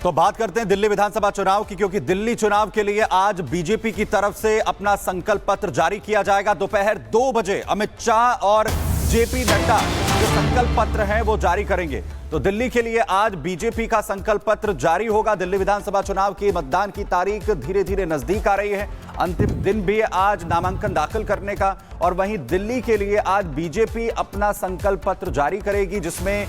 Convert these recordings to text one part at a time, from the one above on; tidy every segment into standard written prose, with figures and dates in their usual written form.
तो बात करते हैं दिल्ली विधानसभा चुनाव की, क्योंकि दिल्ली चुनाव के लिए आज बीजेपी की तरफ से अपना संकल्प पत्र जारी किया जाएगा। दोपहर 2 बजे अमित शाह और जेपी नड्डा जो संकल्प पत्र है वो जारी करेंगे। तो दिल्ली के लिए आज बीजेपी का संकल्प पत्र जारी होगा। दिल्ली विधानसभा चुनाव की मतदान की तारीख धीरे धीरे नजदीक आ रही है। अंतिम दिन भी आज नामांकन दाखिल करने का, और वहीं दिल्ली के लिए आज बीजेपी अपना संकल्प पत्र जारी करेगी, जिसमें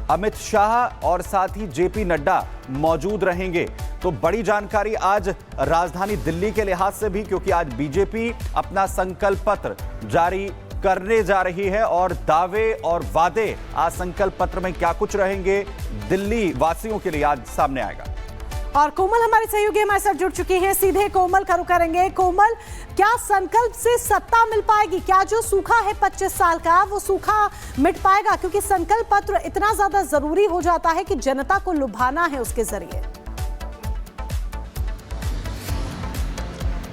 अमित शाह और साथ ही जेपी नड्डा मौजूद रहेंगे। तो बड़ी जानकारी आज राजधानी दिल्ली के लिहाज से भी, क्योंकि आज बीजेपी अपना संकल्प पत्र जारी करने जा रही है और दावे और वादे आज संकल्प पत्र में क्या कुछ रहेंगे, दिल्ली वासियों के लिए आज सामने आएगा। और कोमल हमारे सहयोगी हमारे साथ जुड़ चुके हैं, सीधे कोमल का रुख करेंगे। कोमल, क्या संकल्प से सत्ता मिल पाएगी? क्या जो सूखा है 25 साल का वो सूखा मिट पाएगा? क्योंकि संकल्प पत्र इतना ज्यादा जरूरी हो जाता है कि जनता को लुभाना है उसके जरिए।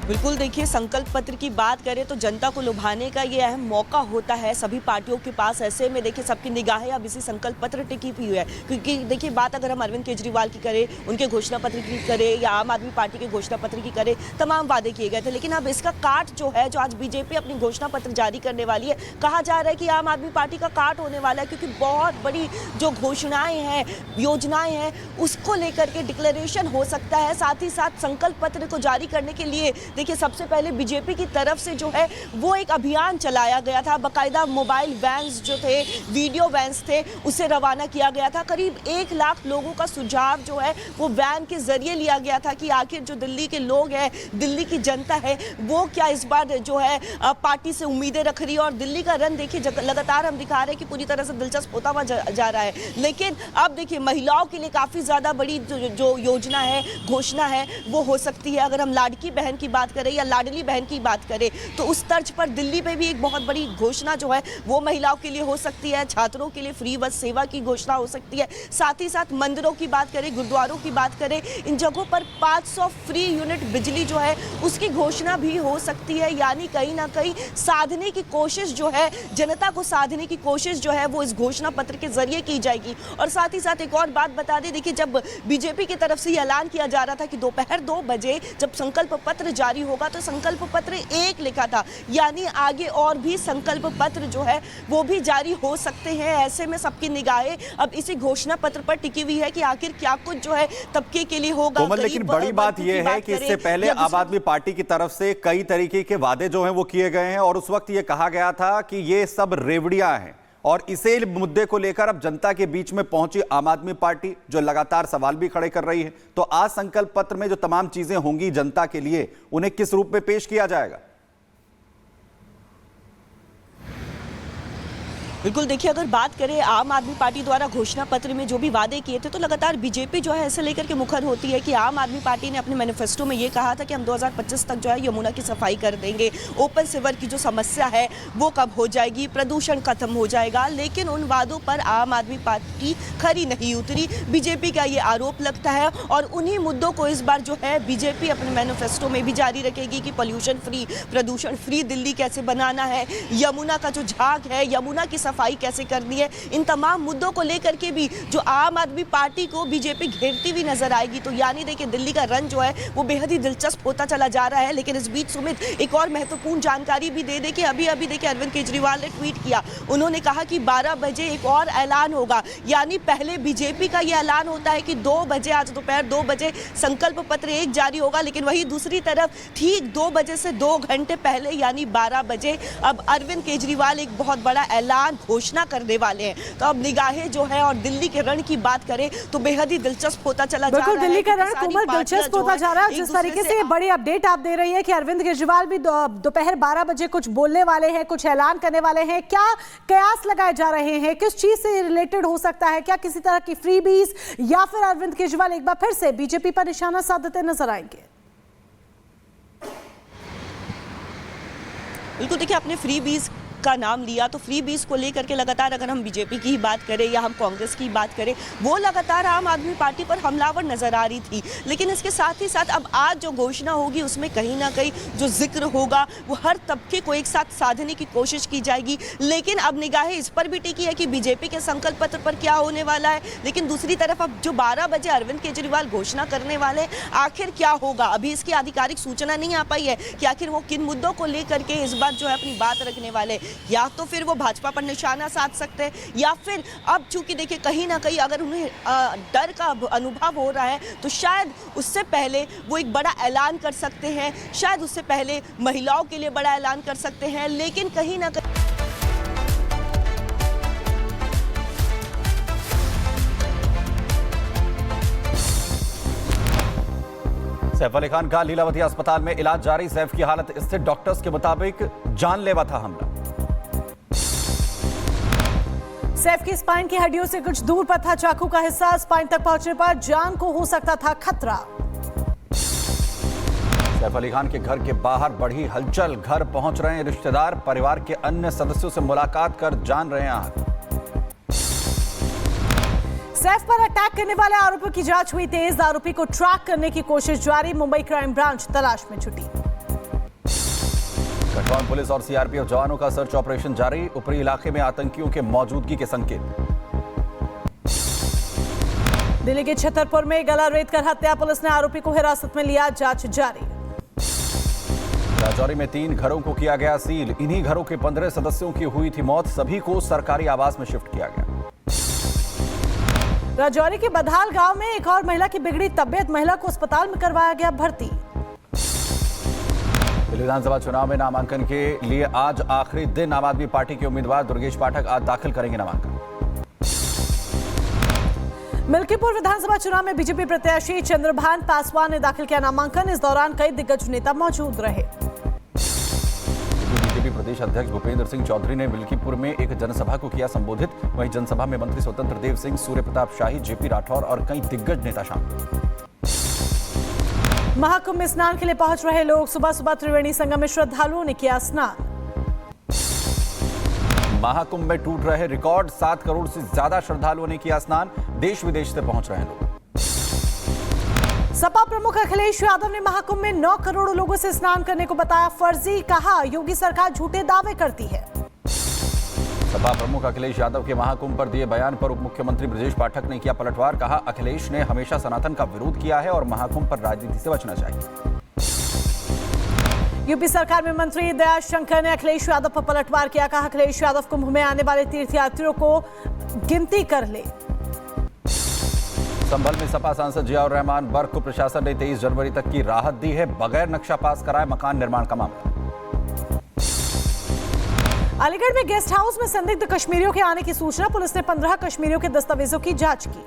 बिल्कुल, देखिए संकल्प पत्र की बात करें तो जनता को लुभाने का ये अहम मौका होता है सभी पार्टियों के पास। ऐसे में देखिए सबकी निगाहें अब इसी संकल्प पत्र टिकी हुई है, क्योंकि देखिए बात अगर हम अरविंद केजरीवाल की करें, उनके घोषणा पत्र की करें या आम आदमी पार्टी के घोषणा पत्र की करें, तमाम वादे किए गए थे। लेकिन अब इसका काट जो है, जो आज बीजेपी अपनी घोषणा पत्र जारी करने वाली है, कहा जा रहा है कि आम आदमी पार्टी का काट होने वाला है, क्योंकि बहुत बड़ी जो घोषणाएं हैं, योजनाएं हैं, उसको लेकर के डिक्लेरेशन हो सकता है। साथ ही साथ संकल्प पत्र को जारी करने के लिए देखिए सबसे पहले बीजेपी की तरफ से जो है वो एक अभियान चलाया गया था। बाकायदा मोबाइल वैन्स जो थे, वीडियो वैन्स थे, उसे रवाना किया गया था। करीब 1 लाख लोगों का सुझाव जो है वो वैन के जरिए लिया गया था कि आखिर जो दिल्ली के लोग हैं, दिल्ली की जनता है, वो क्या इस बार जो है पार्टी से उम्मीदें रख रही है। और दिल्ली का रन देखिए लगातार हम दिखा रहे हैं कि पूरी तरह से दिलचस्प होता हुआ जा रहा है। लेकिन अब देखिए महिलाओं के लिए काफ़ी ज़्यादा बड़ी जो योजना है, घोषणा है, वो हो सकती है। अगर हम लाड़की बहन की बात करें या लाडली बहन की बात करें तो उस तर्ज पर दिल्ली में भी एक बहुत बड़ी घोषणा जो है वो महिलाओं के लिए हो सकती है। छात्रों के लिए फ्री बस सेवा की घोषणा हो सकती है। साथ ही साथ मंदिरों की बात करें, गुरुद्वारों की बात करें, इन जगहों पर 500 फ्री यूनिट बिजली जो है उसकी घोषणा भी हो सकती है। यानी कहीं ना कहीं साधने की कोशिश जो है, जनता को साधने की कोशिश जो है वो इस घोषणा पत्र के जरिए की जाएगी। और साथ ही साथ एक और बात बता दें, देखिए जब बीजेपी की तरफ से ये ऐलान किया जा रहा था कि दोपहर 2 बजे जब संकल्प पत्र जारी होगा, तो संकल्प पत्र 1 लिखा था, यानी आगे और भी संकल्प पत्र जो है वो भी जारी हो सकते हैं। ऐसे में सबकी निगाहें अब इसी घोषणा पत्र पर टिकी हुई है कि आखिर क्या कुछ जो है तबके के लिए होगा। कोमल, लेकिन बड़ी बात यह है कि इससे पहले आम आदमी पार्टी की तरफ से कई तरीके के वादे जो हैं वो किए गए हैं, और उस वक्त ये कहा गया था कि ये सब रेवड़ियां हैं। और इसे मुद्दे को लेकर अब जनता के बीच में पहुंची आम आदमी पार्टी, जो लगातार सवाल भी खड़े कर रही है। तो आज संकल्प पत्र में जो तमाम चीजें होंगी जनता के लिए, उन्हें किस रूप में पेश किया जाएगा? बिल्कुल, देखिए अगर बात करें आम आदमी पार्टी द्वारा घोषणा पत्र में जो भी वादे किए थे, तो लगातार बीजेपी जो है ऐसे लेकर के मुखर होती है कि आम आदमी पार्टी ने अपने मैनिफेस्टो में ये कहा था कि हम 2025 तक जो है यमुना की सफाई कर देंगे, ओपन सिवर की जो समस्या है वो कब हो जाएगी, प्रदूषण खत्म हो जाएगा। लेकिन उन वादों पर आम आदमी पार्टी खरी नहीं उतरी, बीजेपी का ये आरोप लगता है। और उन्हीं मुद्दों को इस बार जो है बीजेपी अपने मैनिफेस्टो में भी जारी रखेगी कि पॉल्यूशन फ्री, प्रदूषण फ्री दिल्ली कैसे बनाना है, यमुना का जो झाग है, यमुना की सफाई कैसे करनी है। इन तमाम मुद्दों को लेकर के भी जो आम आदमी पार्टी को बीजेपी घेरती हुई नजर आएगी। तो यानी देखिए दिल्ली का रन जो है वो बेहद ही दिलचस्प होता चला जा रहा है। लेकिन इस बीच सुमित एक और महत्वपूर्ण जानकारी भी दे दे कि अभी देखिए अरविंद केजरीवाल ने ट्वीट किया, उन्होंने कहा कि 12 बजे एक और ऐलान होगा। यानी पहले बीजेपी का यह ऐलान होता है कि 2 बजे, आज दोपहर 2 बजे संकल्प पत्र 1 जारी होगा, लेकिन वही दूसरी तरफ ठीक 2 बजे से 2 घंटे पहले यानी 12 बजे अब अरविंद केजरीवाल एक बहुत बड़ा ऐलान घोषणा करने वाले हैं। तो अब निगाहें जो है, और दिल्ली के रण की बात करें तो बेहद ही दिलचस्प होता चला जा रहा है। दिल्ली का रण कोमल दिलचस्प होता जा रहा है। जिस तरीके से बड़ी अपडेट आप दे रही है कि अरविंद केजरीवाल भी दोपहर 12 बजे कुछ बोलने वाले हैं, कुछ ऐलान करने वाले हैं, क्या कयास लगाए जा रहे हैं, किस चीज से रिलेटेड हो सकता है? क्या किसी तरह की फ्रीबीज, या फिर अरविंद केजरीवाल एक बार फिर से बीजेपी पर निशाना साधते नजर आएंगे? बिल्कुल, देखिए अपने फ्रीबीज का नाम लिया, तो फ्री बीस को लेकर के लगातार अगर हम बीजेपी की ही बात करें या हम कांग्रेस की बात करें, वो लगातार आम आदमी पार्टी पर हमलावर नजर आ रही थी। लेकिन इसके साथ ही साथ अब आज जो घोषणा होगी उसमें कहीं ना कहीं जो जिक्र होगा वो हर तबके को एक साथ साधने की कोशिश की जाएगी। लेकिन अब निगाहें इस पर भी टिकी है कि बीजेपी के संकल्प पत्र पर क्या होने वाला है। लेकिन दूसरी तरफ अब जो 12 बजे अरविंद केजरीवाल घोषणा करने वाले, आखिर क्या होगा, अभी इसकी आधिकारिक सूचना नहीं आ पाई है कि आखिर वो किन मुद्दों को लेकर के इस बार जो है अपनी बात रखने वाले। या तो फिर वो भाजपा पर निशाना साध सकते हैं, या फिर अब चूंकि देखिए कहीं ना कहीं अगर उन्हें डर का अनुभव हो रहा है तो शायद उससे पहले वो एक बड़ा ऐलान कर सकते हैं, शायद उससे पहले महिलाओं के लिए बड़ा ऐलान कर सकते हैं। लेकिन कहीं ना कहीं सैफ अली खान का लीलावती अस्पताल में इलाज जारी। सैफ की हालत स्थिर, डॉक्टर्स के मुताबिक जानलेवा था हमला। सैफ की स्पाइन की हड्डियों से कुछ दूर पर था चाकू का हिस्सा। स्पाइन तक पहुंचने पर जान को हो सकता था खतरा। सैफ अली खान के घर के बाहर बढ़ी हलचल। घर पहुंच रहे हैं रिश्तेदार, परिवार के अन्य सदस्यों से मुलाकात कर जान रहे हैं हाल। सैफ पर अटैक करने वाले आरोपियों की जांच हुई तेज। आरोपी को ट्रैक करने की कोशिश जारी। मुंबई क्राइम ब्रांच तलाश में जुटी। कटवान पुलिस और सीआरपीएफ जवानों का सर्च ऑपरेशन जारी। ऊपरी इलाके में आतंकियों के मौजूदगी के संकेत। दिल्ली के छतरपुर में गला रेत कर हत्या, पुलिस ने आरोपी को हिरासत में लिया। जांच जारी। राजौरी में 3 घरों को किया गया सील। इन्हीं घरों के 15 सदस्यों की हुई थी मौत। सभी को सरकारी आवास में शिफ्ट किया गया। राजौरी के बधाल गांव में एक और महिला की बिगड़ी तबियत, महिला को अस्पताल में करवाया गया भर्ती। दिल्ली विधानसभा चुनाव में नामांकन के लिए आज आखिरी दिन। आम आदमी पार्टी के उम्मीदवार दुर्गेश पाठक आज दाखिल करेंगे नामांकन। मिल्कीपुर विधानसभा चुनाव में बीजेपी प्रत्याशी चंद्रभान पासवान ने दाखिल किया नामांकन। इस दौरान कई दिग्गज नेता मौजूद रहे। बीजेपी प्रदेश अध्यक्ष भूपेंद्र सिंह चौधरी ने मिल्कीपुर में एक जनसभा को किया संबोधित। वहीं जनसभा में मंत्री स्वतंत्र देव सिंह, सूर्य प्रताप शाही, जेपी राठौर और कई दिग्गज नेता शामिल। महाकुंभ में स्नान के लिए पहुंच रहे लोग। सुबह सुबह त्रिवेणी संगम में श्रद्धालुओं ने किया स्नान। महाकुंभ में टूट रहे रिकॉर्ड। 7 करोड़ से ज्यादा श्रद्धालुओं ने किया स्नान। देश विदेश से पहुंच रहे लोग। सपा प्रमुख अखिलेश यादव ने महाकुंभ में 9 करोड़ लोगों से स्नान करने को बताया फर्जी। कहा योगी सरकार झूठे दावे करती है। सपा प्रमुख अखिलेश यादव के महाकुंभ पर दिए बयान पर उप मुख्यमंत्री ब्रजेश पाठक ने किया पलटवार। कहा अखिलेश ने हमेशा सनातन का विरोध किया है और महाकुंभ पर राजनीति से बचना चाहिए। यूपी सरकार में मंत्री दयाशंकर ने अखिलेश यादव पर पलटवार किया। कहा अखिलेश यादव कुंभ में आने वाले तीर्थयात्रियों को गिनती कर ले। संभल में सपा सांसद जियाउर रहमान बर्क को प्रशासन ने 23 जनवरी तक की राहत दी है। बगैर नक्शा पास कराए मकान निर्माण का मामला। अलीगढ़ में गेस्ट हाउस में संदिग्ध कश्मीरियों के आने की सूचना। पुलिस ने 15 कश्मीरियों के दस्तावेजों की जांच की।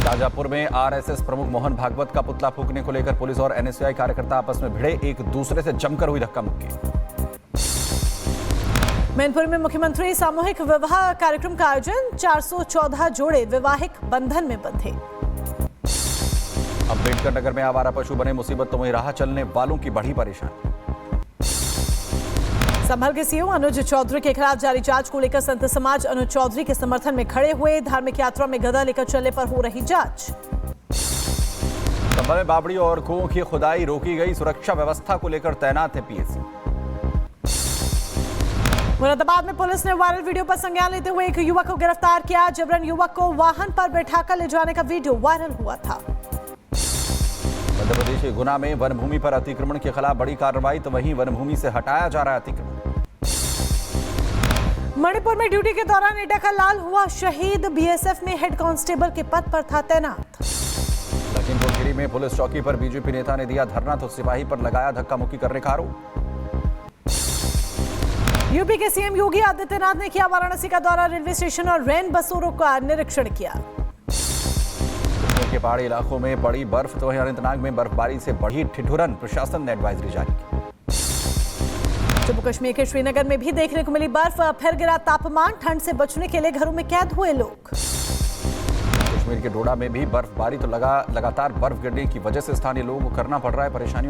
शाजापुर में आरएसएस प्रमुख मोहन भागवत का पुतला फूंकने को लेकर पुलिस और एनएसयूआई कार्यकर्ता आपस में भिड़े। एक दूसरे से जमकर हुई धक्का मुक्की। मैनपुर में मुख्यमंत्री सामूहिक विवाह कार्यक्रम का आयोजन। 414 जोड़े वैवाहिक बंधन में बंधे। अम्बेडकर नगर में आवारा पशु बने मुसीबत, तो वहीं राह चलने वालों की बढ़ी परेशानी। संभल के सीएम अनुज चौधरी के खिलाफ जारी जांच को लेकर संत समाज अनुज चौधरी के समर्थन में खड़े हुए। धार्मिक यात्रा में गधा लेकर चलने पर हो रही जांच। संभल में बावड़ी और कुओं की खुदाई रोकी गई। सुरक्षा व्यवस्था को लेकर तैनात है पीएसी। मुरादाबाद में पुलिस ने वायरल वीडियो पर संज्ञान लेते हुए एक युवक को गिरफ्तार किया। जबरन युवक को वाहन पर बैठाकर ले जाने का वीडियो वायरल हुआ था। मध्य प्रदेश के गुना में वन भूमि पर अतिक्रमण के खिलाफ बड़ी कार्रवाई, तो वहीं वन भूमि से हटाया जा रहा है अतिक्रमण। मणिपुर में ड्यूटी के दौरान एटा का लाल हुआ शहीद। बीएसएफ में हेड कांस्टेबल के पद पर था तैनात। लखीमपुर खीरी में पुलिस चौकी पर बीजेपी नेता ने दिया धरना, तो सिपाही पर लगाया धक्का मुक्की करने का आरोप। यूपी के सीएम योगी आदित्यनाथ ने किया वाराणसी का दौरा। रेलवे स्टेशन और रेन बसों का निरीक्षण किया। कश्मीर के पहाड़ी इलाकों में पड़ी बर्फ, तो वहीं अनंतनाग में बर्फबारी से बढ़ी ठिठुरन। प्रशासन ने एडवाइजरी जारी की। जम्मू कश्मीर के श्रीनगर में भी देखने को मिली बर्फ। फिर गिरा तापमान। ठंड से बचने के लिए घरों में कैद हुए लोग। कश्मीर के डोडा में भी बर्फबारी, तो लगातार बर्फ गिरने की वजह से स्थानीय लोगों को करना पड़ रहा है परेशानियों